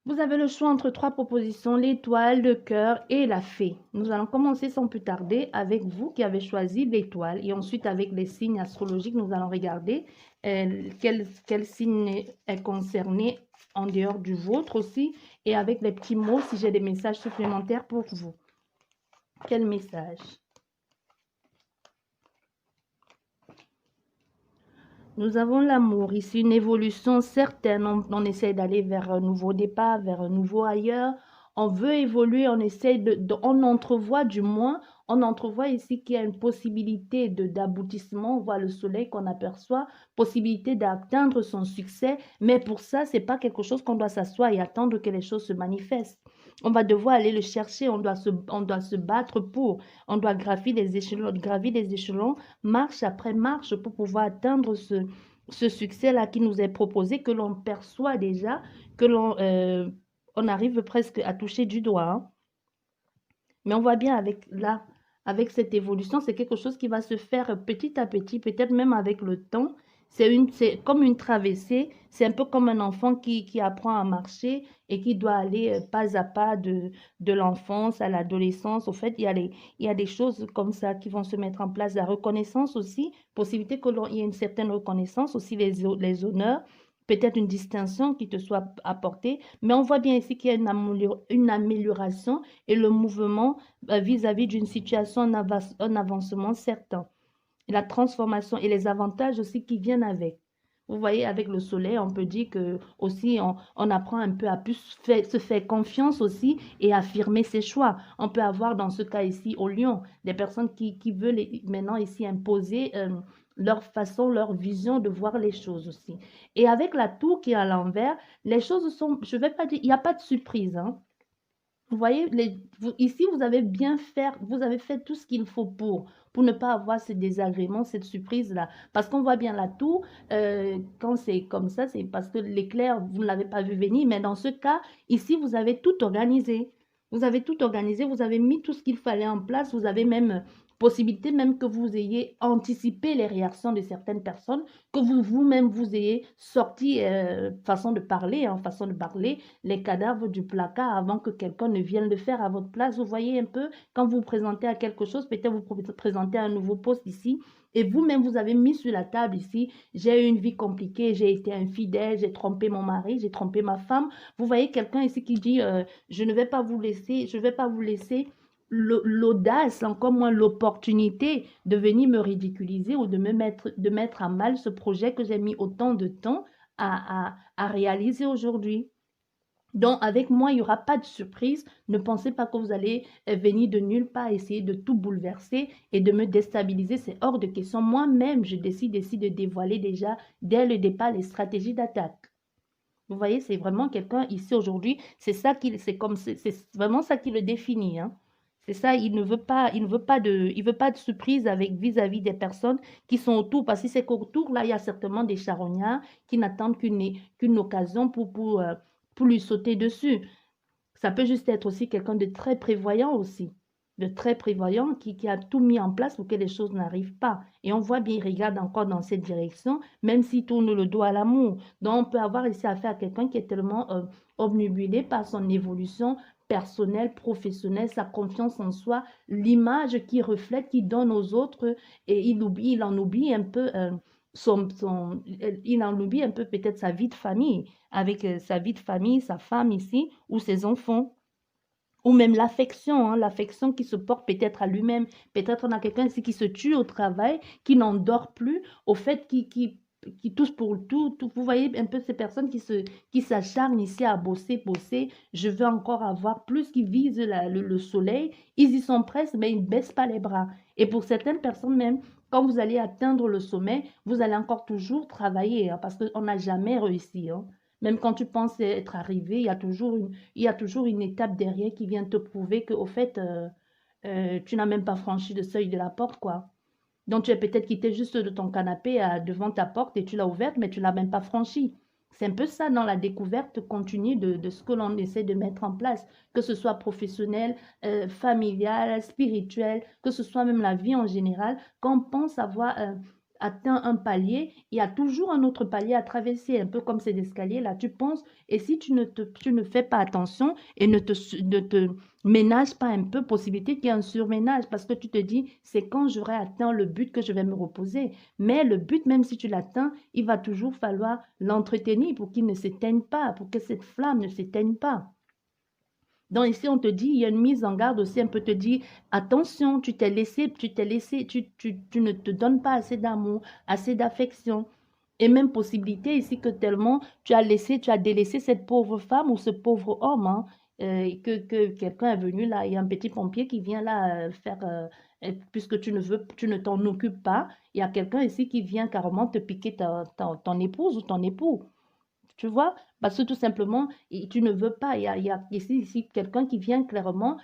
Vous avez le choix entre trois propositions, l'étoile, le cœur et la fée. Nous allons commencer sans plus tarder avec vous qui avez choisi l'étoile et ensuite avec les signes astrologiques, nous allons regarder quel signe est concerné en dehors du vôtre aussi et avec les petits mots si j'ai des messages supplémentaires pour vous. Quel message? Nous avons l'amour ici, une évolution certaine. On essaie d'aller vers un nouveau départ, vers un nouveau ailleurs. On veut évoluer, on essaie on entrevoit du moins, on entrevoit ici qu'il y a une possibilité d'aboutissement. On voit le soleil qu'on aperçoit, possibilité d'atteindre son succès. Mais pour ça, c'est pas quelque chose qu'on doit s'asseoir et attendre que les choses se manifestent. On va devoir aller le chercher, on doit se battre pour, on doit gravir les échelons marche après marche pour pouvoir atteindre ce succès-là qui nous est proposé, que l'on perçoit déjà, que on arrive presque à toucher du doigt. Hein. Mais on voit bien avec cette évolution, c'est quelque chose qui va se faire petit à petit, peut-être même avec le temps. C'est comme une traversée, c'est un peu comme un enfant qui apprend à marcher et qui doit aller pas à pas de l'enfance à l'adolescence. Au fait, il y a des choses comme ça qui vont se mettre en place. La reconnaissance aussi, possibilité qu'il y ait une certaine reconnaissance, aussi les honneurs, peut-être une distinction qui te soit apportée. Mais on voit bien ici qu'il y a une amélioration et le mouvement vis-à-vis d'une situation, un avancement certain. Et la transformation et les avantages aussi qui viennent avec. Vous voyez, avec le soleil, on peut dire que aussi on apprend un peu à plus se faire confiance aussi et affirmer ses choix. On peut avoir dans ce cas ici au Lion des personnes qui veulent maintenant ici imposer leur façon, leur vision de voir les choses aussi. Et avec la tour qui est à l'envers, les choses sont, je vais pas dire, il n'y a pas de surprise, hein. Vous voyez, ici, vous avez bien fait, vous avez fait tout ce qu'il faut pour ne pas avoir ce désagrément, cette surprise-là. Parce qu'on voit bien la tour, quand c'est comme ça, c'est parce que l'éclair, vous ne l'avez pas vu venir. Mais dans ce cas, ici, vous avez tout organisé. Vous avez tout organisé, vous avez mis tout ce qu'il fallait en place, vous avez même possibilité même que vous ayez anticipé les réactions de certaines personnes, que vous-même vous ayez sorti façon de parler, hein, façon de parler, les cadavres du placard avant que quelqu'un ne vienne le faire à votre place. Vous voyez un peu, quand vous vous présentez à quelque chose, peut-être vous présentez à un nouveau poste ici, et vous-même, vous avez mis sur la table ici, j'ai eu une vie compliquée, j'ai été infidèle, j'ai trompé mon mari, j'ai trompé ma femme. Vous voyez quelqu'un ici qui dit, je ne vais pas vous laisser, je ne vais pas vous laisser l'audace, encore moins l'opportunité de venir me ridiculiser ou de mettre à mal ce projet que j'ai mis autant de temps à réaliser aujourd'hui. Donc, avec moi, il n'y aura pas de surprise. Ne pensez pas que vous allez venir de nulle part, essayer de tout bouleverser et de me déstabiliser. C'est hors de question. Moi-même, je décide ici de dévoiler déjà dès le départ les stratégies d'attaque. Vous voyez, c'est vraiment quelqu'un ici aujourd'hui. C'est vraiment ça qui le définit. Hein. C'est ça, il veut pas de surprise avec vis-à-vis des personnes qui sont autour. Parce que c'est qu'autour, là, il y a certainement des charognards qui n'attendent qu'une occasion pour lui sauter dessus. Ça peut juste être aussi quelqu'un de très prévoyant aussi, de très prévoyant qui a tout mis en place pour que les choses n'arrivent pas. Et on voit bien, il regarde encore dans cette direction, même s'il tourne le dos à l'amour. Donc, on peut avoir ici affaire à quelqu'un qui est tellement obnubilé par son évolution personnelle, professionnelle, sa confiance en soi, l'image qu'il reflète, qu'il donne aux autres, et il en oublie un peu il en oublie un peu peut-être sa vie de famille, avec sa vie de famille, sa femme ici, ou ses enfants. Ou même l'affection, hein, l'affection qui se porte peut-être à lui-même. Peut-être on a quelqu'un ici qui se tue au travail, qui n'en dort plus, au fait qui touche pour tout. Vous voyez un peu ces personnes qui s'acharnent ici à bosser, bosser. Je veux encore avoir plus, qui visent le soleil. Ils y sont presque, mais ils ne baissent pas les bras. Et pour certaines personnes même, quand vous allez atteindre le sommet, vous allez encore toujours travailler, hein, parce qu'on n'a jamais réussi. Hein. Même quand tu penses être arrivé, il y a toujours une étape derrière qui vient te prouver que, au fait, tu n'as même pas franchi le seuil de la porte, quoi. Donc, tu es peut-être quitté juste de ton canapé devant ta porte et tu l'as ouverte, mais tu ne l'as même pas franchie. C'est un peu ça dans la découverte continue de ce que l'on essaie de mettre en place, que ce soit professionnel, familial, spirituel, que ce soit même la vie en général, qu'on pense avoir atteint un palier, il y a toujours un autre palier à traverser, un peu comme ces escaliers-là. Tu penses, et si tu ne fais pas attention et ne te ménage pas un peu, possibilité qu'il y ait un surménage, parce que tu te dis, c'est quand j'aurai atteint le but que je vais me reposer. Mais le but, même si tu l'atteins, il va toujours falloir l'entretenir pour qu'il ne s'éteigne pas, pour que cette flamme ne s'éteigne pas. Donc ici, on te dit, il y a une mise en garde aussi, un peu te dit, attention, tu ne te donnes pas assez d'amour, assez d'affection. Et même possibilité ici que tellement tu as délaissé cette pauvre femme ou ce pauvre homme, hein, que quelqu'un est venu là, il y a un petit pompier qui vient là puisque tu ne t'en occupes pas, il y a quelqu'un ici qui vient carrément te piquer ton épouse ou ton époux. Tu vois? Parce que tout simplement, tu ne veux pas. Il y a ici quelqu'un qui vient clairement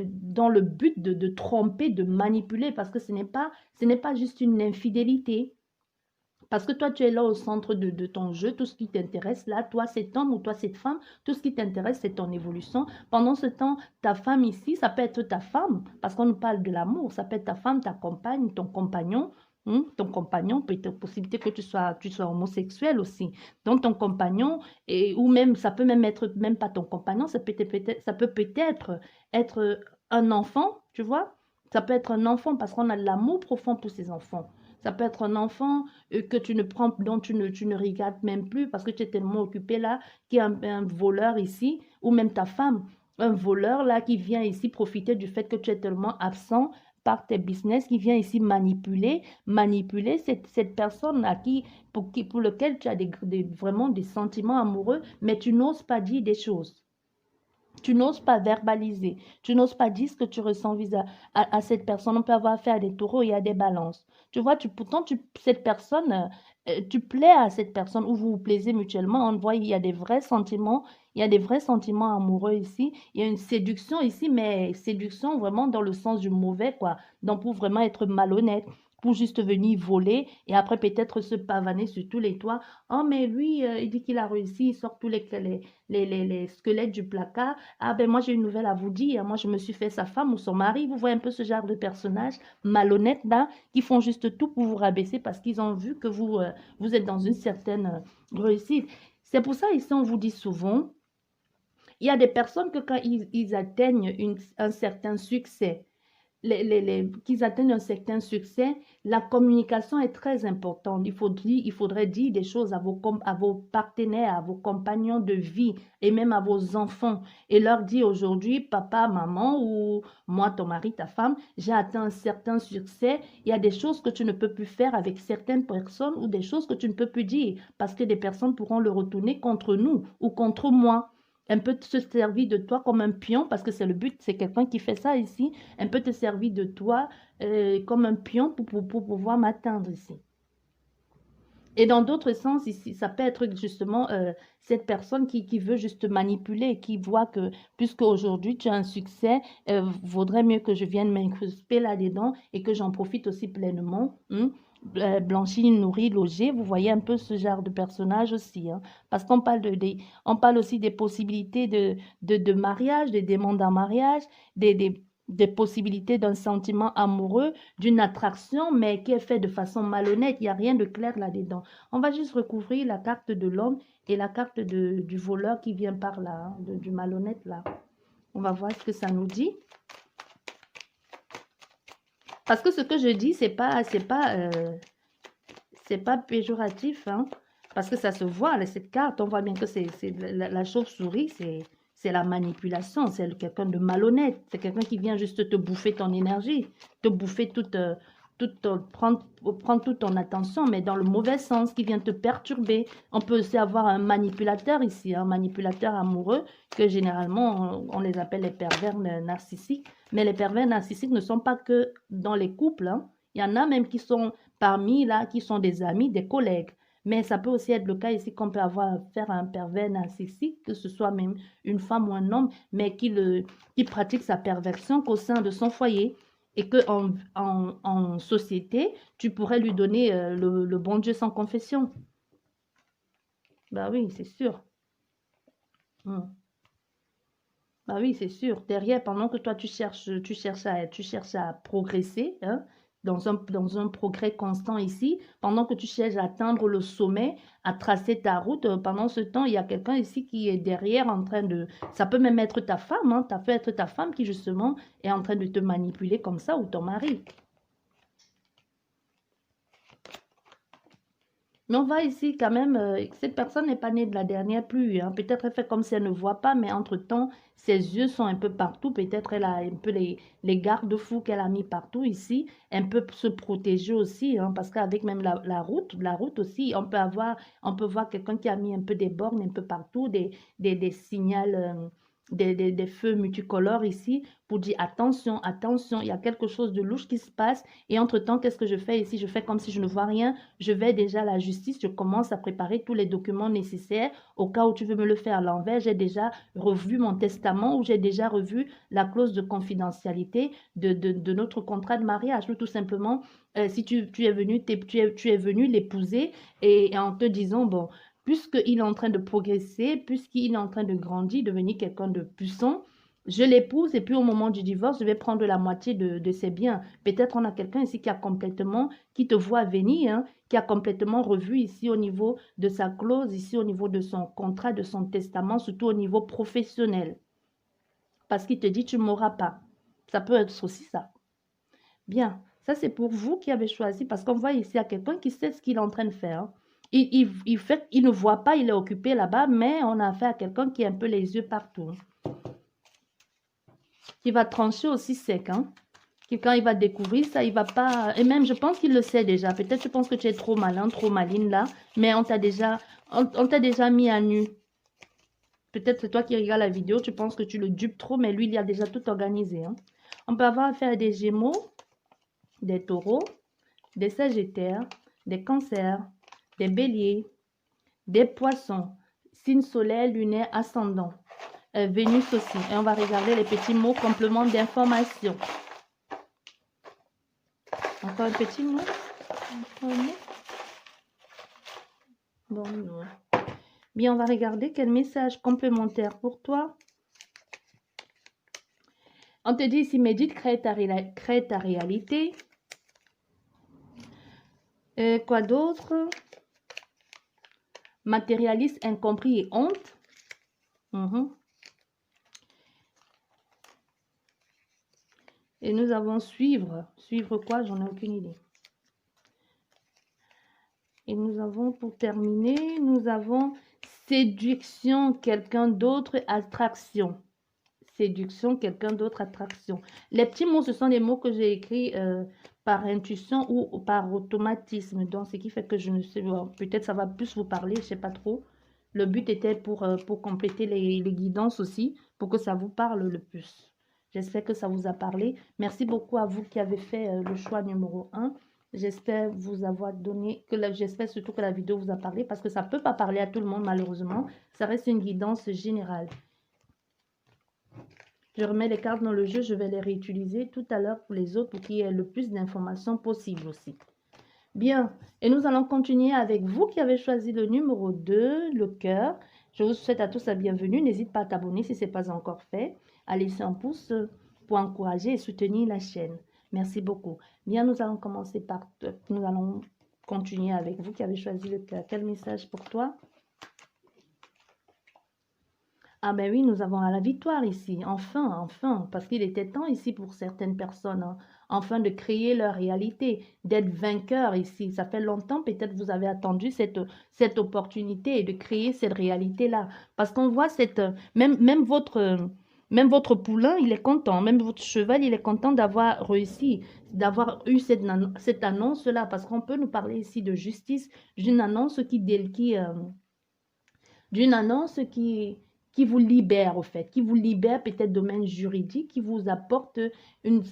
dans le but de tromper, de manipuler, parce que ce n'est pas juste une infidélité. Parce que toi, tu es là au centre de ton jeu, tout ce qui t'intéresse, là, toi, cet homme ou toi, cette femme, tout ce qui t'intéresse, c'est ton évolution. Pendant ce temps, ta femme ici, ça peut être ta femme, parce qu'on nous parle de l'amour, ça peut être ta femme, ta compagne, ton compagnon, peut-être possibilité que tu sois homosexuel aussi. Donc, ton compagnon, ou même, ça peut même être, même pas ton compagnon, ça peut peut-être être un enfant, tu vois? Ça peut être un enfant parce qu'on a de l'amour profond pour ses enfants. Ça peut être un enfant que tu ne prends, dont tu ne regardes même plus parce que tu es tellement occupé là, qui est un voleur ici, ou même ta femme, un voleur là qui vient ici profiter du fait que tu es tellement absent par tes business, qui vient ici manipuler cette personne à pour lequel tu as vraiment des sentiments amoureux, mais tu n'oses pas dire des choses. Tu n'oses pas verbaliser, tu n'oses pas dire ce que tu ressens à cette personne. On peut avoir affaire à des taureaux et à des balances. Tu vois, cette personne, tu plais à cette personne ou vous vous plaisez mutuellement. On voit, il y a des vrais sentiments amoureux ici. Il y a une séduction ici, mais séduction vraiment dans le sens du mauvais, quoi. Donc, pour vraiment être malhonnête, pour juste venir voler et après peut-être se pavaner sur tous les toits. Oh, mais lui, il dit qu'il a réussi, il sort tous les squelettes du placard. Ah ben moi j'ai une nouvelle à vous dire. Moi je me suis fait sa femme ou son mari. Vous voyez un peu ce genre de personnages malhonnêtes là qui font juste tout pour vous rabaisser parce qu'ils ont vu que vous êtes dans une certaine réussite. C'est pour ça ici on vous dit souvent, il y a des personnes que quand ils atteignent un certain succès, qu'ils atteignent un certain succès, la communication est très importante. Il faudrait dire des choses à vos partenaires, à vos compagnons de vie et même à vos enfants et leur dire aujourd'hui, papa, maman ou moi, ton mari, ta femme, j'ai atteint un certain succès. Il y a des choses que tu ne peux plus faire avec certaines personnes ou des choses que tu ne peux plus dire parce que des personnes pourront le retourner contre nous ou contre moi. Un peu se servir de toi comme un pion, parce que c'est le but, c'est quelqu'un qui fait ça ici, un peu te servir de toi comme un pion pour pouvoir m'atteindre ici. Et dans d'autres sens, ici, ça peut être justement cette personne qui veut juste manipuler, qui voit que puisque aujourd'hui tu as un succès, vaudrait mieux que je vienne m'incruster là-dedans et que j'en profite aussi pleinement. Blanchir, nourrir, loger, vous voyez un peu ce genre de personnage aussi. Hein. Parce qu'on parle on parle aussi des possibilités de mariage, des demandes en mariage, des possibilités d'un sentiment amoureux, d'une attraction, mais qui est fait de façon malhonnête. Il n'y a rien de clair là-dedans. On va juste recouvrir la carte de l'homme et la carte du voleur qui vient par là, hein, du malhonnête là. On va voir ce que ça nous dit. Parce que ce que je dis, c'est pas péjoratif, hein, parce que ça se voit, là, cette carte, on voit bien que la chauve-souris, c'est la manipulation, c'est quelqu'un de malhonnête, c'est quelqu'un qui vient juste te bouffer ton énergie, te bouffer prendre toute ton attention, mais dans le mauvais sens, qui vient te perturber. On peut aussi avoir un manipulateur ici, un manipulateur amoureux, que généralement, on les appelle les pervers narcissiques, mais les pervers narcissiques ne sont pas que dans les couples, hein. Il y en a même qui sont parmi là, qui sont des amis, des collègues. Mais ça peut aussi être le cas ici qu'on peut avoir affaire à un pervers narcissique, que ce soit même une femme ou un homme, mais qui pratique sa perversion qu'au sein de son foyer. Et qu'en en société, tu pourrais lui donner le bon Dieu sans confession. Bah oui, c'est sûr. Hmm. Bah oui, c'est sûr. Derrière, pendant que toi, tu cherches à progresser, hein, dans un progrès constant ici, pendant que tu cherches à atteindre le sommet, à tracer ta route. Pendant ce temps, il y a quelqu'un ici qui est derrière en train de... Ça peut même être ta femme, hein, ça peut être ta femme qui justement est en train de te manipuler comme ça, ou ton mari. Mais on voit ici quand même, cette personne n'est pas née de la dernière pluie, hein. Peut-être elle fait comme si elle ne voit pas, mais entre-temps, ses yeux sont un peu partout. Peut-être elle a un peu les garde-fous qu'elle a mis partout ici. Elle peut se protéger aussi, hein, parce qu'avec même la route aussi, on peut voir quelqu'un qui a mis un peu des bornes un peu partout, des signals, des feux multicolores ici pour dire attention, attention, il y a quelque chose de louche qui se passe. Et entre-temps, qu'est-ce que je fais ici? Je fais comme si je ne vois rien. Je vais déjà à la justice, je commence à préparer tous les documents nécessaires au cas où tu veux me le faire à l'envers. J'ai déjà revu mon testament ou j'ai déjà revu la clause de confidentialité de notre contrat de mariage. Tout simplement, si tu es venu, tu es venu l'épouser et en te disant, bon, puisqu'il est en train de progresser, puisqu'il est en train de grandir, devenir quelqu'un de puissant, je l'épouse et puis au moment du divorce, je vais prendre la moitié de ses biens. Peut-être on a quelqu'un ici qui te voit venir, hein, qui a complètement revu ici au niveau de sa clause, ici au niveau de son contrat, de son testament, surtout au niveau professionnel. Parce qu'il te dit, tu ne m'auras pas. Ça peut être aussi ça. Bien, ça c'est pour vous qui avez choisi, parce qu'on voit ici à quelqu'un qui sait ce qu'il est en train de faire, hein. Il ne voit pas, il est occupé là-bas, mais on a affaire à quelqu'un qui a un peu les yeux partout, qui va trancher aussi sec, hein. Quand il va découvrir ça, il va pas... Et même, je pense qu'il le sait déjà. Peut-être tu penses que tu es trop malin, trop maline là, mais on t'a déjà mis à nu. Peut-être c'est toi qui regardes la vidéo, tu penses que tu le dupes trop, mais lui, il a déjà tout organisé, hein. On peut avoir affaire à des Gémeaux, des Taureaux, des Sagittaires, des Cancers, des Béliers, des Poissons, signe solaire, lunaire, ascendant, Vénus aussi. Et on va regarder les petits mots compléments d'information. Encore un petit mot. Encore un mot. Bon, non. Bien, on va regarder quel message complémentaire pour toi. On te dit ici, médite, crée ta réalité. Quoi d'autre? Matérialiste, incompris et honte. Et nous avons suivre. Suivre quoi? J'en ai aucune idée. Et nous avons, pour terminer, nous avons séduction, quelqu'un d'autre, attraction. Séduction, quelqu'un d'autre, attraction. Les petits mots, ce sont des mots que j'ai écrits par intuition ou par automatisme. Donc, ce qui fait que je ne sais pas, peut-être ça va plus vous parler, je ne sais pas trop. Le but était pour compléter les guidances aussi, pour que ça vous parle le plus. J'espère que ça vous a parlé. Merci beaucoup à vous qui avez fait le choix numéro 1. J'espère vous avoir donné, j'espère surtout que la vidéo vous a parlé, parce que ça ne peut pas parler à tout le monde malheureusement. Ça reste une guidance générale. Je remets les cartes dans le jeu, je vais les réutiliser tout à l'heure pour les autres, pour qu'il y ait le plus d'informations possible aussi. Bien, et nous allons continuer avec vous qui avez choisi le numéro 2, le cœur. Je vous souhaite à tous la bienvenue. N'hésite pas à t'abonner si ce n'est pas encore fait, à laisser un pouce pour encourager et soutenir la chaîne. Merci beaucoup. Bien, nous allons commencer par... Nous allons continuer avec vous qui avez choisi le cœur. Quel message pour toi? Ah ben oui, nous avons à la victoire ici, enfin, parce qu'il était temps ici pour certaines personnes, hein, enfin de créer leur réalité, d'être vainqueur ici. Ça fait longtemps, peut-être vous avez attendu cette opportunité de créer cette réalité-là. Parce qu'on voit même votre poulain, il est content, même votre cheval, il est content d'avoir réussi, d'avoir eu cette annonce-là, parce qu'on peut nous parler ici de justice, d'une annonce d'une annonce qui vous libère, au fait, qui vous libère peut-être domaine juridique, qui vous apporte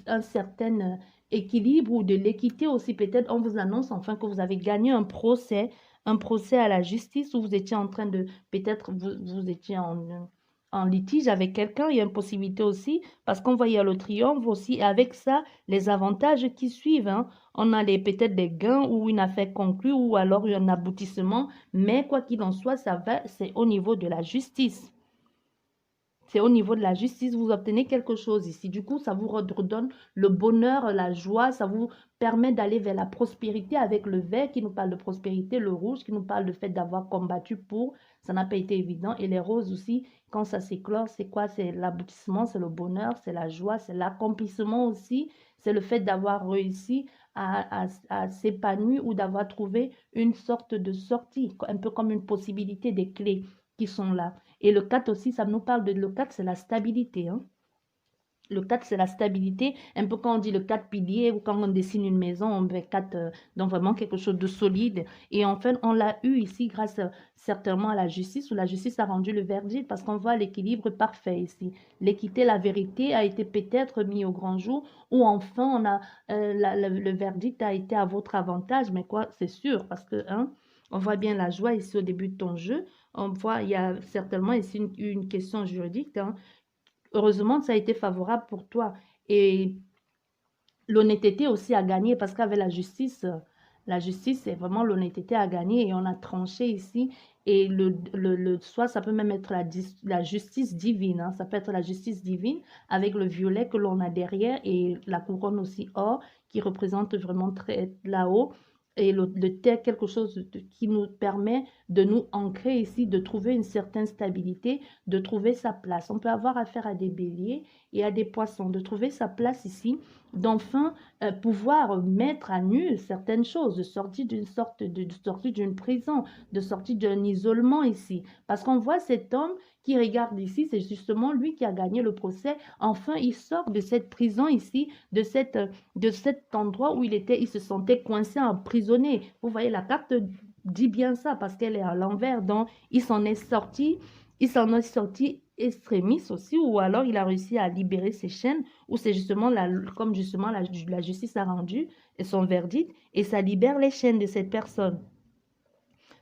un certain équilibre ou de l'équité aussi. Peut-être on vous annonce enfin que vous avez gagné un procès à la justice où vous étiez en train de, peut-être vous étiez en litige avec quelqu'un. Il y a une possibilité aussi, parce qu'on voyait le triomphe aussi, et avec ça, les avantages qui suivent, hein. On a peut-être des gains ou une affaire conclue ou alors un aboutissement, mais quoi qu'il en soit, c'est au niveau de la justice. C'est au niveau de la justice, vous obtenez quelque chose ici. Du coup, ça vous redonne le bonheur, la joie, ça vous permet d'aller vers la prospérité avec le vert qui nous parle de prospérité, le rouge qui nous parle du fait d'avoir combattu pour, ça n'a pas été évident, et les roses aussi, quand ça s'éclore, c'est quoi? C'est l'aboutissement, c'est le bonheur, c'est la joie, c'est l'accomplissement aussi, c'est le fait d'avoir réussi à s'épanouir ou d'avoir trouvé une sorte de sortie, un peu comme une possibilité des clés qui sont là. Et le 4 aussi, ça nous parle de le 4, c'est la stabilité. Hein. Le 4, c'est la stabilité. Un peu quand on dit le 4 piliers ou quand on dessine une maison, on met 4, donc vraiment quelque chose de solide. Et en fait, on l'a eu ici grâce certainement à la justice, où la justice a rendu le verdict parce qu'on voit l'équilibre parfait ici. L'équité, la vérité a été peut-être mis au grand jour, ou enfin, on a, le verdict a été à votre avantage. Mais quoi, c'est sûr, parce que, hein, on voit bien la joie ici au début de ton jeu. On voit, il y a certainement ici une question juridique. Hein. Heureusement, ça a été favorable pour toi. Et l'honnêteté aussi a gagné parce qu'avec la justice, c'est vraiment l'honnêteté à gagner et on a tranché ici. Et soit ça peut même être la justice divine, hein, ça peut être la justice divine avec le violet que l'on a derrière et la couronne aussi or qui représente vraiment très là-haut. Et le terre, quelque chose qui nous permet de nous ancrer ici, de trouver une certaine stabilité, de trouver sa place. On peut avoir affaire à des béliers et à des poissons, de trouver sa place ici, d'enfin pouvoir mettre à nu certaines choses, de sortir de sortir d'une prison, de sortir d'un isolement ici. Parce qu'on voit cet homme qui regarde ici, c'est justement lui qui a gagné le procès. Enfin, il sort de cette prison ici, de cet endroit où il se sentait coincé, emprisonné. Vous voyez, la carte dit bien ça parce qu'elle est à l'envers. Donc, il s'en est sorti extrémis aussi, ou alors il a réussi à libérer ses chaînes, ou c'est justement comme justement la justice a rendu son verdict, et ça libère les chaînes de cette personne.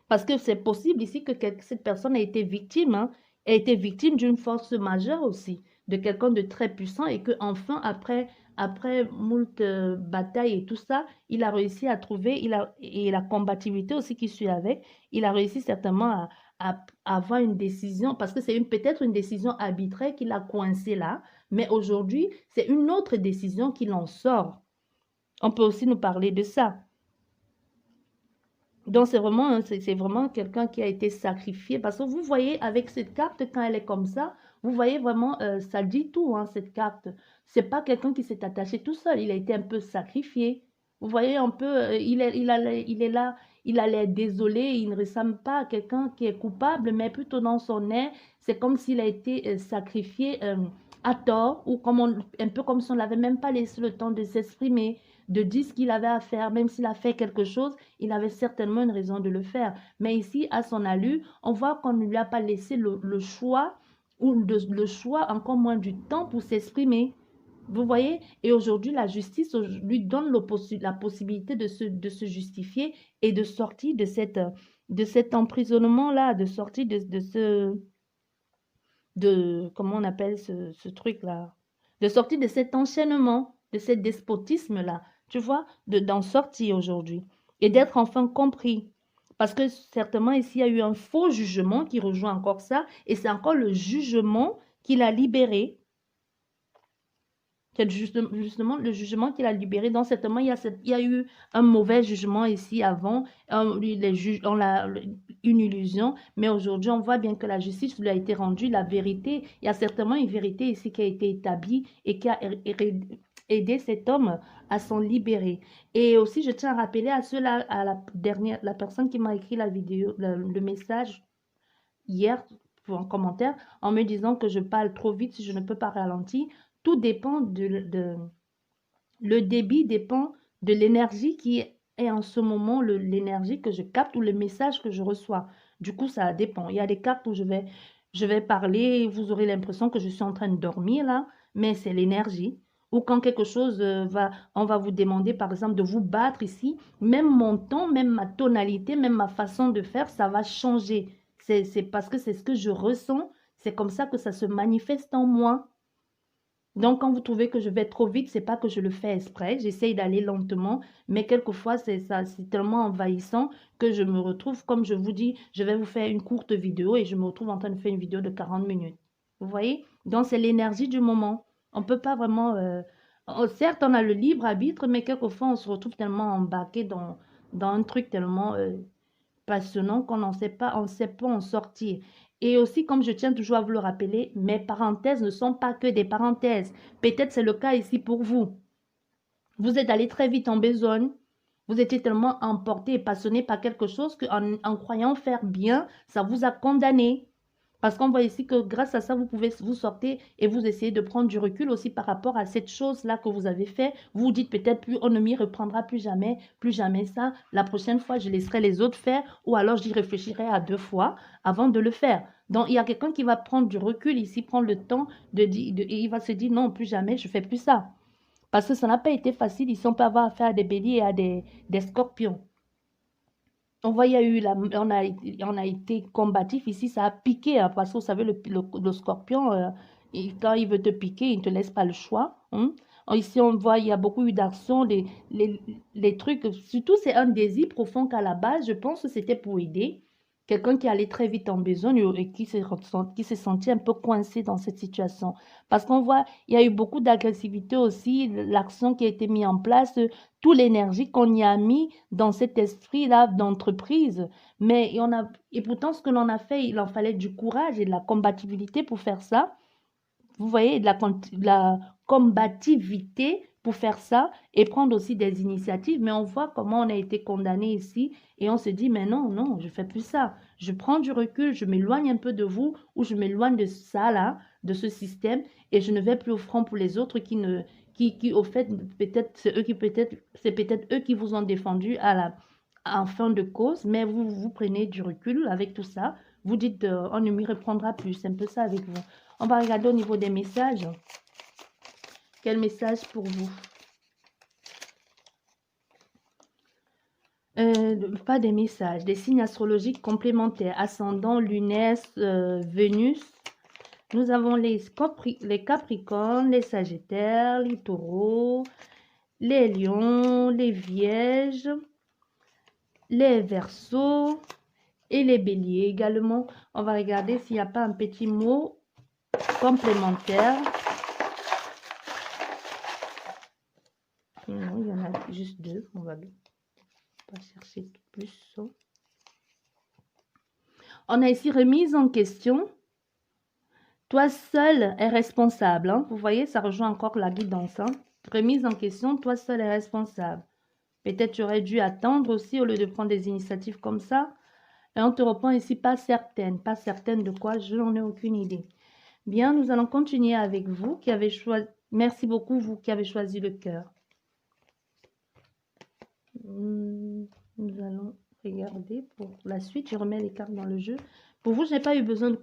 Parce que c'est possible ici que cette personne ait été victime, hein, ait été victime d'une force majeure aussi, de quelqu'un de très puissant, et que enfin après moult batailles et tout ça, il a réussi à trouver, et la combativité aussi qui suit avec, il a réussi certainement à avoir une décision, parce que c'est peut-être une décision arbitraire qui l'a coincé là, mais aujourd'hui, c'est une autre décision qui l'en sort. On peut aussi nous parler de ça. Donc, c'est vraiment quelqu'un qui a été sacrifié. Parce que vous voyez, avec cette carte, quand elle est comme ça, vous voyez vraiment, ça dit tout, hein, cette carte. C'est pas quelqu'un qui s'est attaché tout seul. Il a été un peu sacrifié. Vous voyez un peu, il est là, il a l'air désolé. Il ne ressemble pas à quelqu'un qui est coupable, mais plutôt dans son air, c'est comme s'il a été sacrifié à tort, ou un peu comme si on n'avait même pas laissé le temps de s'exprimer, de dire ce qu'il avait à faire, même s'il a fait quelque chose, il avait certainement une raison de le faire. Mais ici, à son allure, on voit qu'on ne lui a pas laissé le choix, le choix, encore moins du temps pour s'exprimer. Vous voyez? Et aujourd'hui, la justice lui donne la possibilité de se justifier et de sortir de cet emprisonnement-là, de sortir comment on appelle ce truc-là? De sortir de cet enchaînement, de ce despotisme-là, tu vois, d'en sortir aujourd'hui et d'être enfin compris. Parce que certainement ici, il y a eu un faux jugement qui rejoint encore ça, et c'est encore le jugement qui l'a libéré. C'est justement le jugement qu'il a libéré. Donc, certainement, il y a eu un mauvais jugement ici avant. Les juges, une illusion. Mais aujourd'hui, on voit bien que la justice lui a été rendue. La vérité, il y a certainement une vérité ici qui a été établie et qui a aidé cet homme à s'en libérer. Et aussi, je tiens à rappeler à ceux-là, à la personne qui m'a écrit la vidéo, le message hier en commentaire en me disant que je parle trop vite si je ne peux pas ralentir. Tout dépend le débit dépend de l'énergie qui est en ce moment, l'énergie que je capte ou le message que je reçois. Du coup, ça dépend. Il y a des cartes où je vais parler, vous aurez l'impression que je suis en train de dormir là, mais c'est l'énergie. Ou quand quelque chose on va vous demander par exemple de vous battre ici, même mon ton, même ma tonalité, même ma façon de faire, ça va changer. C'est parce que c'est ce que je ressens, c'est comme ça que ça se manifeste en moi. Donc, quand vous trouvez que je vais trop vite, c'est pas que je le fais exprès, j'essaye d'aller lentement, mais quelquefois, c'est ça, c'est tellement envahissant que je me retrouve, comme je vous dis, je vais vous faire une courte vidéo et je me retrouve en train de faire une vidéo de 40 minutes. Vous voyez? Donc, c'est l'énergie du moment. On ne peut pas vraiment... certes, on a le libre arbitre, mais quelquefois, on se retrouve tellement embarqué dans un truc tellement passionnant qu'on ne sait pas en sortir. Et aussi, comme je tiens toujours à vous le rappeler, mes parenthèses ne sont pas que des parenthèses. Peut-être c'est le cas ici pour vous. Vous êtes allé très vite en besogne. Vous étiez tellement emporté et passionné par quelque chose qu'en en croyant faire bien, ça vous a condamné. Parce qu'on voit ici que grâce à ça, vous pouvez vous sortir et vous essayez de prendre du recul aussi par rapport à cette chose-là que vous avez fait. Vous vous dites peut-être plus, on ne m'y reprendra plus jamais ça. La prochaine fois, je laisserai les autres faire ou alors j'y réfléchirai à 2 fois avant de le faire. Donc, il y a quelqu'un qui va prendre du recul ici, prendre le temps et il va se dire non, plus jamais, je ne fais plus ça. Parce que ça n'a pas été facile. Ici, on peut avoir affaire à des béliers et à des scorpions. On voit, il y a eu on a été combatif ici, ça a piqué, hein, parce que vous savez, le scorpion, quand il veut te piquer, il ne te laisse pas le choix. Hein. Ici, on voit, il y a beaucoup eu d'actions, les trucs, surtout c'est un désir profond qu'à la base, je pense que c'était pour aider quelqu'un qui allait très vite en besoin et qui s'est senti un peu coincé dans cette situation. Parce qu'on voit, il y a eu beaucoup d'agressivité aussi, l'action qui a été mise en place, toute l'énergie qu'on y a mis dans cet esprit-là d'entreprise. Et pourtant, ce que l'on a fait, il en fallait du courage et de la combativité pour faire ça. Vous voyez, de la combativité pour faire ça et prendre aussi des initiatives. Mais on voit comment on a été condamné ici et on se dit, mais non, non, je ne fais plus ça. Je prends du recul, je m'éloigne un peu de vous ou je m'éloigne de ça là, de ce système et je ne vais plus au front pour les autres qui au fait, c'est peut-être eux qui vous ont défendu en fin de cause, mais vous prenez du recul avec tout ça. Vous dites, on ne m'y reprendra plus. C'est un peu ça avec vous. On va regarder au niveau des messages. Quel message pour vous? Pas des messages, des signes astrologiques complémentaires. Ascendant, lunaire, Vénus. Nous avons les Capricornes, les Sagittaires, les Taureaux, les Lions, les Vierges, les Verseaux et les Béliers également. On va regarder s'il n'y a pas un petit mot complémentaire. Non, il y en a juste 2. On va pas chercher plus. On a ici remise en question. Toi seul est responsable. Hein? Vous voyez, ça rejoint encore la guidance. Hein? Remise en question, toi seul est responsable. Peut-être tu aurais dû attendre aussi au lieu de prendre des initiatives comme ça. Et on te reprend ici pas certaine. Pas certaine de quoi, je n'en ai aucune idée. Bien, nous allons continuer avec vous qui avez choisi. Merci beaucoup, vous qui avez choisi le cœur. Nous allons regarder pour la suite. Je remets les cartes dans le jeu. Pour vous, je n'ai pas eu besoin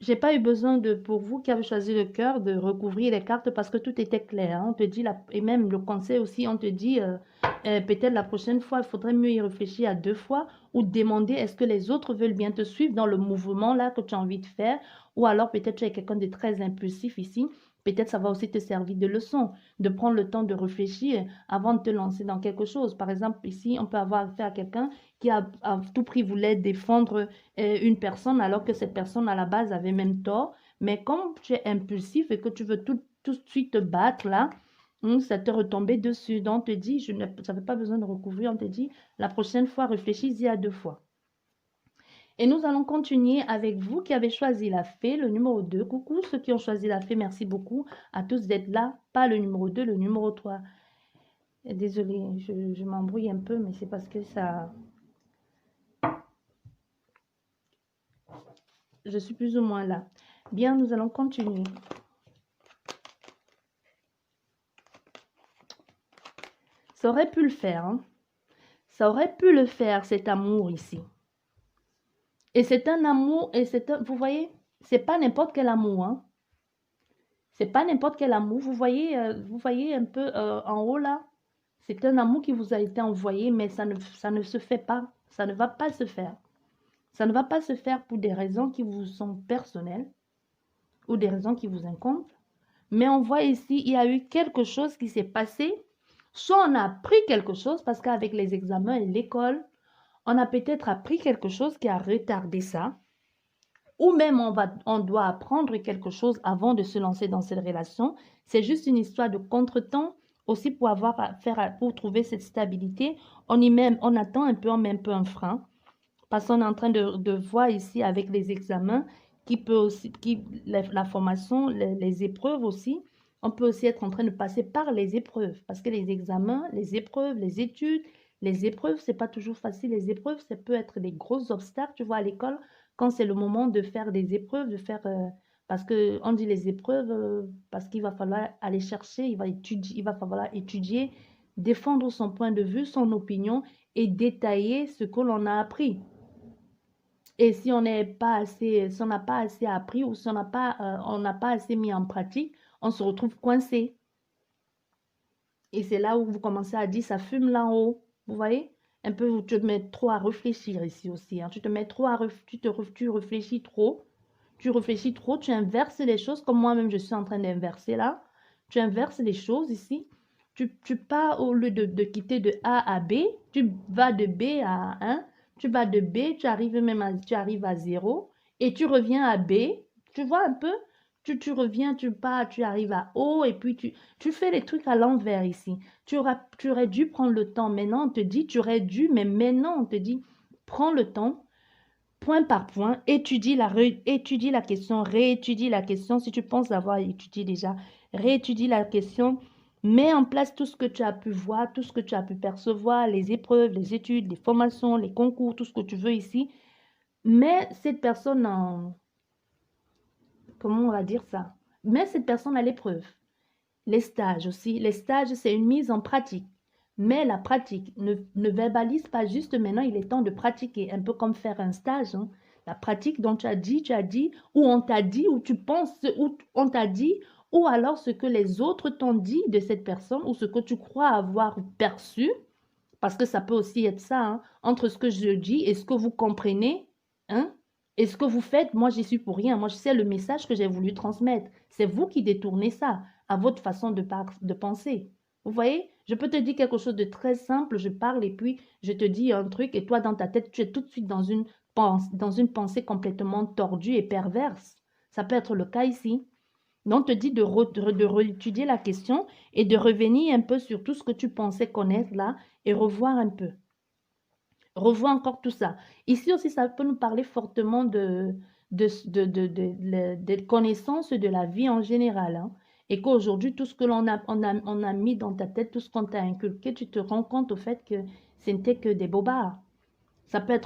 j'ai pas eu besoin pour vous qui avez choisi le cœur, de recouvrir les cartes parce que tout était clair. Hein. On te dit, et même le conseil aussi, on te dit, peut-être la prochaine fois, il faudrait mieux y réfléchir à 2 fois ou demander est-ce que les autres veulent bien te suivre dans le mouvement là que tu as envie de faire ou alors peut-être tu es quelqu'un de très impulsif ici. Peut-être ça va aussi te servir de leçon, de prendre le temps de réfléchir avant de te lancer dans quelque chose. Par exemple, ici, on peut avoir affaire à quelqu'un qui à tout prix voulait défendre une personne alors que cette personne à la base avait même tort. Mais comme tu es impulsif et que tu veux tout de suite te battre là, ça te retombait dessus. Donc on te dit, ça ne fait pas besoin de recouvrir, on te dit, la prochaine fois, réfléchis-y à 2 fois. Et nous allons continuer avec vous qui avez choisi la fée, le numéro 2. Coucou ceux qui ont choisi la fée, merci beaucoup à tous d'être là. Pas le numéro 2, le numéro 3. Désolée, je m'embrouille un peu, mais c'est parce que ça... Je suis plus ou moins là. Bien, nous allons continuer. Ça aurait pu le faire. Hein? Ça aurait pu le faire, cet amour ici. Et c'est un amour, vous voyez, c'est pas n'importe quel amour. Hein? C'est pas n'importe quel amour. Vous voyez un peu en haut là. C'est un amour qui vous a été envoyé, mais ça ne se fait pas. Ça ne va pas se faire. Ça ne va pas se faire pour des raisons qui vous sont personnelles ou des raisons qui vous incombent. Mais on voit ici, il y a eu quelque chose qui s'est passé. Soit on a appris quelque chose, parce qu'avec les examens et l'école, on a peut-être appris quelque chose qui a retardé ça. ou même on doit apprendre quelque chose avant de se lancer dans cette relation. C'est juste une histoire de contretemps aussi pour pour trouver cette stabilité. On attend un peu, on met un peu un frein parce qu'on est en train de voir ici avec les examens qui peut aussi, la formation, les épreuves aussi. On peut aussi être en train de passer par les épreuves parce que les examens, les épreuves, les études, les épreuves, c'est pas toujours facile. Les épreuves, ça peut être des gros obstacles, tu vois, à l'école, quand c'est le moment de faire des épreuves, parce que on dit les épreuves, parce qu'il va falloir aller chercher, il va falloir étudier, défendre son point de vue, son opinion et détailler ce que l'on a appris. Et si on n'est pas assez, si on n'a pas assez appris ou si on n'a pas assez mis en pratique, on se retrouve coincé. Et c'est là où vous commencez à dire, ça fume là-haut. Vous voyez? Un peu, tu te mets trop à réfléchir ici aussi, hein. Tu te mets trop tu réfléchis trop. Tu réfléchis trop, tu inverses les choses comme moi-même je suis en train d'inverser là. Tu inverses les choses ici. Tu pars au lieu de quitter de A à B, tu vas de B à 1, tu vas de B, tu arrives à 0 et tu reviens à B. Tu vois un peu? Tu reviens, tu pars, tu arrives à O et puis tu fais les trucs à l'envers ici. Tu aurais dû prendre le temps. Maintenant, on te dit, tu aurais dû, mais maintenant, on te dit, prends le temps point par point, étudie la question, réétudie la question. Si tu penses avoir étudié déjà, réétudie la question, mets en place tout ce que tu as pu voir, tout ce que tu as pu percevoir, les épreuves, les études, les formations, les concours, tout ce que tu veux ici. Mets cette personne en, comment on va dire ça? Mets cette personne à l'épreuve. Les stages aussi. Les stages, c'est une mise en pratique. Mais la pratique ne verbalise pas juste maintenant, il est temps de pratiquer, un peu comme faire un stage, hein. La pratique dont tu as dit, ou on t'a dit, ou tu penses, ou on t'a dit, ou alors ce que les autres t'ont dit de cette personne, ou ce que tu crois avoir perçu, parce que ça peut aussi être ça, hein, entre ce que je dis et ce que vous comprenez, hein, et ce que vous faites, moi, j'y suis pour rien. Moi, je sais le message que j'ai voulu transmettre. C'est vous qui détournez ça à votre façon de penser. Vous voyez, je peux te dire quelque chose de très simple, je parle et puis je te dis un truc et toi, dans ta tête, tu es tout de suite dans une pensée complètement tordue et perverse. Ça peut être le cas ici. Donc, on te dit de réétudier la question et de revenir un peu sur tout ce que tu pensais connaître là et revoir un peu. Revois encore tout ça. Ici aussi, ça peut nous parler fortement de connaissances de la vie en général, hein. Et qu'aujourd'hui, tout ce que on a mis dans ta tête, tout ce qu'on t'a inculqué, tu te rends compte au fait que ce n'était que des bobards. Ça peut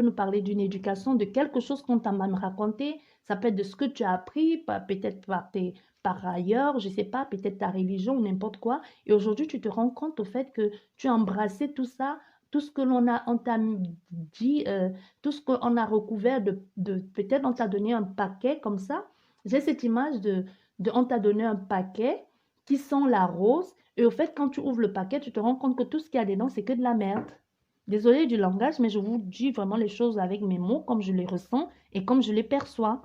nous parler d'une éducation, de quelque chose qu'on t'a même raconté. Ça peut être de ce que tu as appris, peut-être par ailleurs, je ne sais pas, peut-être ta religion ou n'importe quoi. Et aujourd'hui, tu te rends compte au fait que tu as embrassé tout ça, tout ce que on t'a dit, tout ce qu'on a recouvert peut-être on t'a donné un paquet comme ça. J'ai cette image on t'a donné un paquet qui sent la rose. Et au fait, quand tu ouvres le paquet, tu te rends compte que tout ce qu'il y a dedans, c'est que de la merde. Désolée du langage, mais je vous dis vraiment les choses avec mes mots, comme je les ressens et comme je les perçois.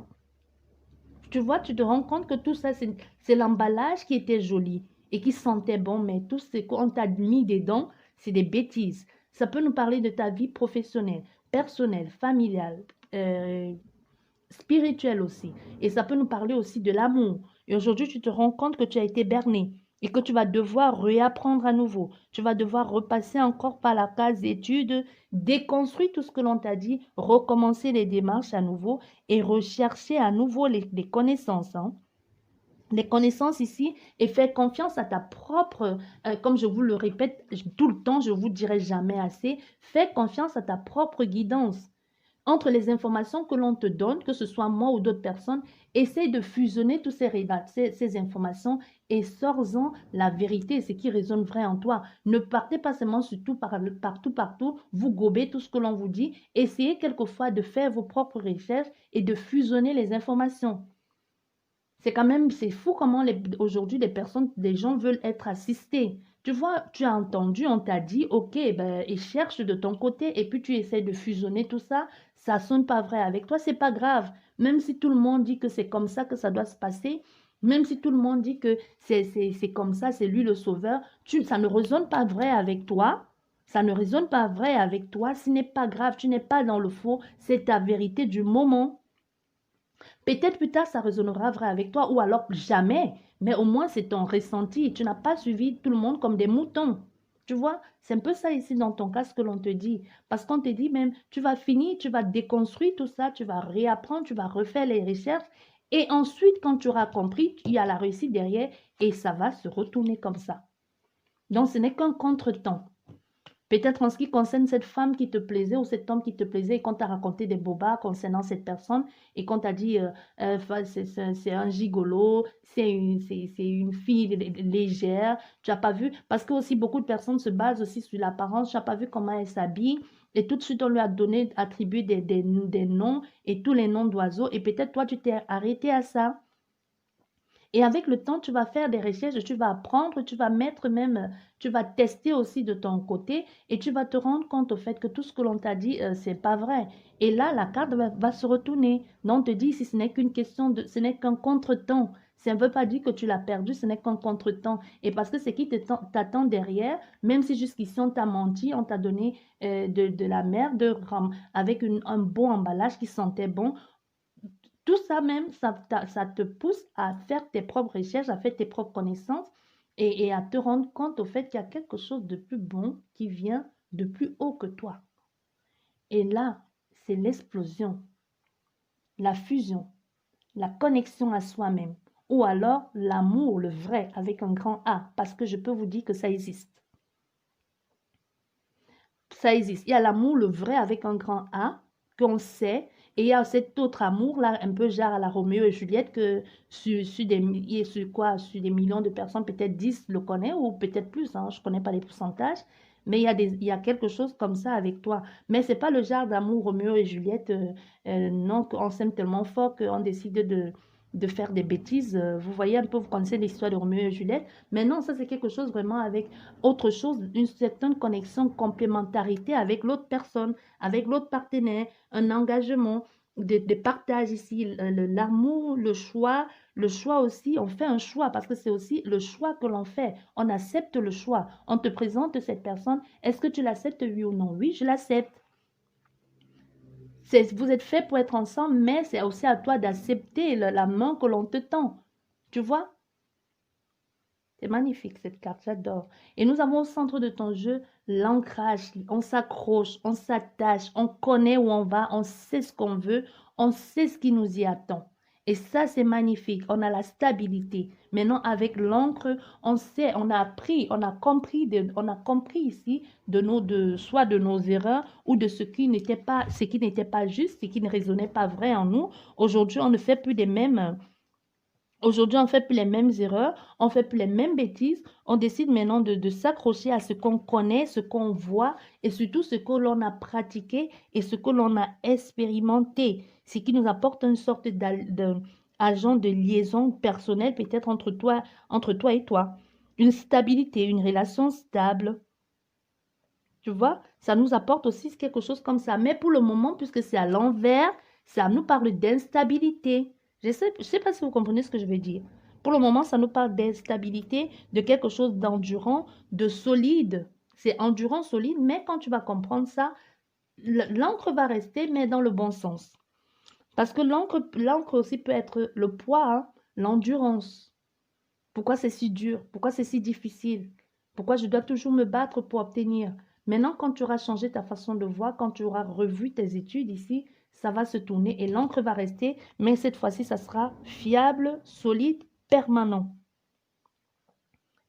Tu vois, tu te rends compte que tout ça, c'est l'emballage qui était joli et qui sentait bon, mais tout ce qu'on t'a mis dedans, c'est des bêtises. Ça peut nous parler de ta vie professionnelle, personnelle, familiale, euh, spirituelle aussi. Et ça peut nous parler aussi de l'amour. Et aujourd'hui, tu te rends compte que tu as été berné et que tu vas devoir réapprendre à nouveau. Tu vas devoir repasser encore par la case études, déconstruire tout ce que l'on t'a dit, recommencer les démarches à nouveau et rechercher à nouveau les connaissances, hein. Les connaissances ici et faire confiance à ta propre, comme je vous le répète tout le temps, je vous dirai jamais assez, fais confiance à ta propre guidance. Entre les informations que l'on te donne, que ce soit moi ou d'autres personnes, essaye de fusionner toutes ces informations et sors-en la vérité, ce qui résonne vrai en toi. Ne partez pas seulement partout, vous gobez tout ce que l'on vous dit. Essayez quelquefois de faire vos propres recherches et de fusionner les informations. C'est fou comment aujourd'hui les gens veulent être assistés. Tu vois, tu as entendu, on t'a dit, ok, ben, et cherche de ton côté, et puis tu essaies de fusionner tout ça, ça sonne pas vrai avec toi, c'est pas grave. Même si tout le monde dit que c'est comme ça que ça doit se passer, même si tout le monde dit que c'est comme ça, c'est lui le sauveur, ça ne résonne pas vrai avec toi. Ça ne résonne pas vrai avec toi, ce n'est pas grave, tu n'es pas dans le faux, c'est ta vérité du moment. Peut-être plus tard, ça résonnera vrai avec toi, ou alors jamais. Mais au moins, c'est ton ressenti. Tu n'as pas suivi tout le monde comme des moutons. Tu vois, c'est un peu ça ici dans ton cas, ce que l'on te dit. Parce qu'on te dit même, tu vas finir, tu vas déconstruire tout ça, tu vas réapprendre, tu vas refaire les recherches. Et ensuite, quand tu auras compris, il y a la réussite derrière et ça va se retourner comme ça. Donc, ce n'est qu'un contretemps. Peut-être en ce qui concerne cette femme qui te plaisait ou cet homme qui te plaisait et qu'on t'a raconté des bobards concernant cette personne et qu'on t'a dit c'est un gigolo, c'est une fille légère, tu n'as pas vu, parce que aussi beaucoup de personnes se basent aussi sur l'apparence, tu n'as pas vu comment elle s'habille et tout de suite on lui a donné, attribué des noms et tous les noms d'oiseaux et peut-être toi tu t'es arrêté à ça. Et avec le temps, tu vas faire des recherches, tu vas apprendre, tu vas mettre même, tu vas tester aussi de ton côté et tu vas te rendre compte au fait que tout ce que l'on t'a dit, c'est pas vrai. Et là, la carte va se retourner. Donc, on te dit, si ce n'est qu'une question de, ce n'est qu'un contretemps. Ça ne veut pas dire que tu l'as perdu, ce n'est qu'un contretemps. Et parce que ce qui t'attend derrière, même si jusqu'ici on t'a menti, on t'a donné de la merde avec un bon emballage qui sentait bon, tout ça même, ça te pousse à faire tes propres recherches, à faire tes propres connaissances et à te rendre compte au fait qu'il y a quelque chose de plus bon qui vient de plus haut que toi. Et là, c'est l'explosion, la fusion, la connexion à soi-même. Ou alors l'amour, le vrai, avec un grand A, parce que je peux vous dire que ça existe. Ça existe. Il y a l'amour, le vrai, avec un grand A, qu'on sait. Et il y a cet autre amour-là, un peu genre à la Roméo et Juliette, que sur sur des millions de personnes, peut-être 10 le connaissent, ou peut-être plus, hein, je ne connais pas les pourcentages. Mais il y a quelque chose comme ça avec toi. Mais ce n'est pas le genre d'amour Roméo et Juliette, non, qu'on s'aime tellement fort qu'on décide de faire des bêtises. Vous voyez un peu, vous connaissez l'histoire de Roméo et Juliette. Mais non, ça c'est quelque chose vraiment avec autre chose, une certaine connexion, complémentarité avec l'autre personne, avec l'autre partenaire, un engagement, des partages ici, l'amour, le choix aussi, on fait un choix parce que c'est aussi le choix que l'on fait. On accepte le choix. On te présente cette personne. Est-ce que tu l'acceptes, oui ou non? Oui, je l'accepte. Vous êtes fait pour être ensemble, mais c'est aussi à toi d'accepter la main que l'on te tend. Tu vois? C'est magnifique cette carte, j'adore. Et nous avons au centre de ton jeu l'ancrage. On s'accroche, on s'attache, on connaît où on va, on sait ce qu'on veut, on sait ce qui nous y attend. Et ça, c'est magnifique. On a la stabilité. Maintenant, avec l'encre, on sait, on a appris, on a compris ici soit de nos erreurs ou de ce qui n'était pas juste, ce qui ne résonnait pas vrai en nous. Aujourd'hui, on ne fait plus des mêmes. Aujourd'hui, on ne fait plus les mêmes erreurs, on ne fait plus les mêmes bêtises. On décide maintenant de s'accrocher à ce qu'on connaît, ce qu'on voit et surtout ce que l'on a pratiqué et ce que l'on a expérimenté. Ce qui nous apporte une sorte d'agent de liaison personnelle peut-être entre toi et toi. Une stabilité, une relation stable. Tu vois, ça nous apporte aussi quelque chose comme ça. Mais pour le moment, puisque c'est à l'envers, ça nous parle d'instabilité. Je sais pas si vous comprenez ce que je veux dire. Pour le moment, ça nous parle d'instabilité, de quelque chose d'endurant, de solide. C'est endurant, solide, mais quand tu vas comprendre ça, l'encre va rester, mais dans le bon sens. Parce que l'encre aussi peut être le poids, hein, l'endurance. Pourquoi c'est si dur? Pourquoi c'est si difficile? Pourquoi je dois toujours me battre pour obtenir? Maintenant, quand tu auras changé ta façon de voir, quand tu auras revu tes études ici, ça va se tourner et l'encre va rester, mais cette fois-ci, ça sera fiable, solide, permanent,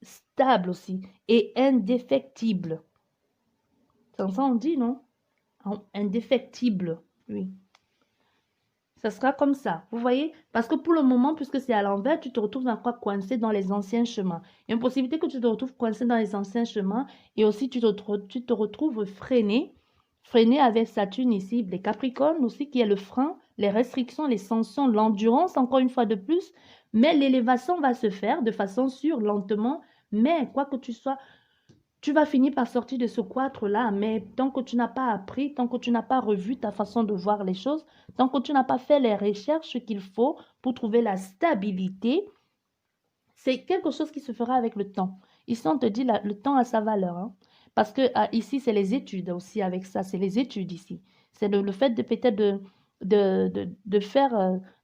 stable aussi et indéfectible. C'est ça on dit, non? Indéfectible, oui. Ça sera comme ça, vous voyez? Parce que pour le moment, puisque c'est à l'envers, tu te retrouves encore coincé dans les anciens chemins. Il y a une possibilité que tu te retrouves coincé dans les anciens chemins et aussi tu te retrouves freiné avec Saturne ici, les Capricornes aussi, qui est le frein, les restrictions, les sanctions, l'endurance, encore une fois de plus. Mais l'élévation va se faire de façon sûre, lentement. Mais quoi que tu sois, tu vas finir par sortir de ce cloître-là, mais tant que tu n'as pas appris, tant que tu n'as pas revu ta façon de voir les choses, tant que tu n'as pas fait les recherches qu'il faut pour trouver la stabilité, c'est quelque chose qui se fera avec le temps. Ici, on te dit le temps a sa valeur, hein. Parce que ici, c'est les études aussi avec ça, c'est les études ici. C'est le fait de peut-être de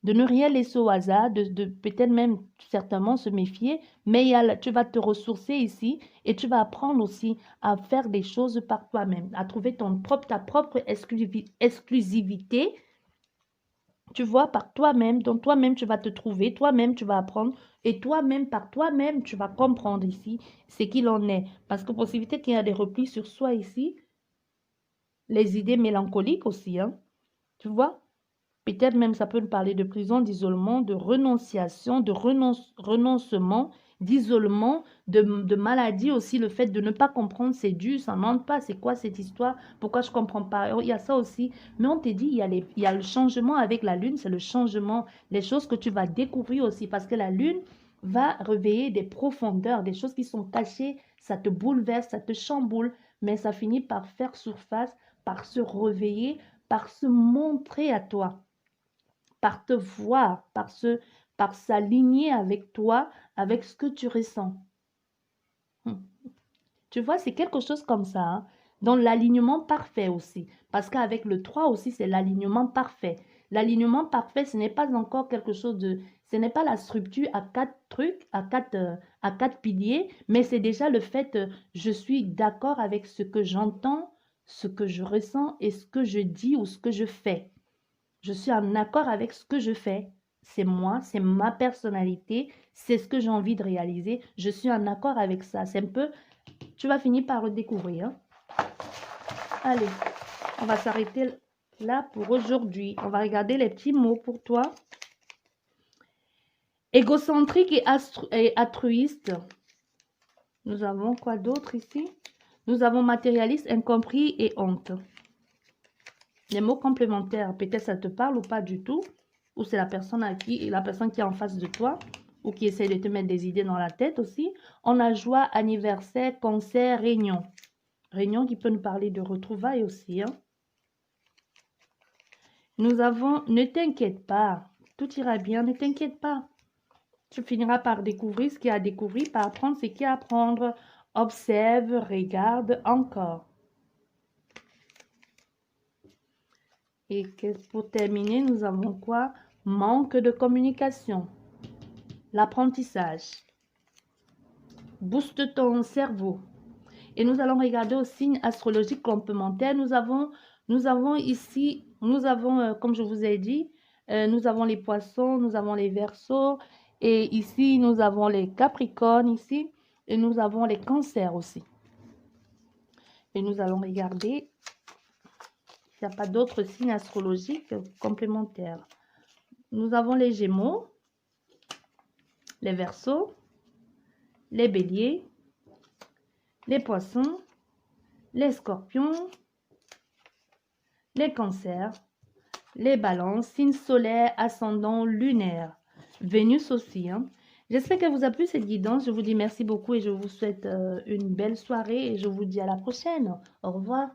ne rien laisser au hasard, de peut-être même certainement se méfier, mais tu vas te ressourcer ici et tu vas apprendre aussi à faire des choses par toi-même, à trouver ta propre exclusivité. Tu vois, par toi-même, donc toi-même, tu vas te trouver, toi-même, tu vas apprendre, et toi-même, par toi-même, tu vas comprendre ici ce qu'il en est. Parce que possibilité qu'il y a des replis sur soi ici, les idées mélancoliques aussi, hein, tu vois. Peut-être même ça peut nous parler de prison, d'isolement, de renonciation, de renoncement, d'isolement, de maladie aussi. Le fait de ne pas comprendre, c'est dur, ça n'entre pas. C'est quoi cette histoire? Pourquoi je ne comprends pas? Il y a ça aussi. Mais on te dit, il y a le changement avec la lune, c'est le changement, les choses que tu vas découvrir aussi. Parce que la lune va réveiller des profondeurs, des choses qui sont cachées. Ça te bouleverse, ça te chamboule, mais ça finit par faire surface, par se réveiller, par se montrer à toi, par te voir, par s'aligner avec toi, avec ce que tu ressens. Tu vois, c'est quelque chose comme ça, hein, dans l'alignement parfait aussi. Parce qu'avec le 3 aussi, c'est l'alignement parfait. L'alignement parfait, ce n'est pas encore quelque chose de... Ce n'est pas la structure à 4 trucs, à quatre piliers, mais c'est déjà le fait, je suis d'accord avec ce que j'entends, ce que je ressens et ce que je dis ou ce que je fais. Je suis en accord avec ce que je fais. C'est moi, c'est ma personnalité, c'est ce que j'ai envie de réaliser. Je suis en accord avec ça. C'est un peu, tu vas finir par le découvrir, hein. Allez, on va s'arrêter là pour aujourd'hui. On va regarder les petits mots pour toi. Égocentrique et altruiste. Nous avons quoi d'autre ici? Nous avons matérialiste, incompris et honte. Les mots complémentaires, peut-être ça te parle ou pas du tout, ou c'est la personne qui est en face de toi, ou qui essaie de te mettre des idées dans la tête aussi. On a joie, anniversaire, concert, réunion. Réunion qui peut nous parler de retrouvailles aussi, hein. Nous avons, ne t'inquiète pas, tout ira bien, ne t'inquiète pas. Tu finiras par découvrir ce qu'il y a à découvrir, par apprendre ce qu'il y a à apprendre. Observe, regarde encore. Et pour terminer, nous avons quoi? Manque de communication. L'apprentissage. Booste ton cerveau. Et nous allons regarder au signe astrologique complémentaire. Nous avons ici, comme je vous ai dit, nous avons les poissons, nous avons les verseaux. Et ici, nous avons les capricornes ici. Et nous avons les cancers aussi. Et nous allons regarder s'il n'y a pas d'autres signes astrologiques complémentaires. Nous avons les gémeaux, les verseaux, les béliers, les poissons, les scorpions, les cancers, les balances, signes solaires, ascendant, lunaire, Vénus aussi, hein. J'espère que vous a plu cette guidance. Je vous dis merci beaucoup et je vous souhaite une belle soirée et je vous dis à la prochaine. Au revoir.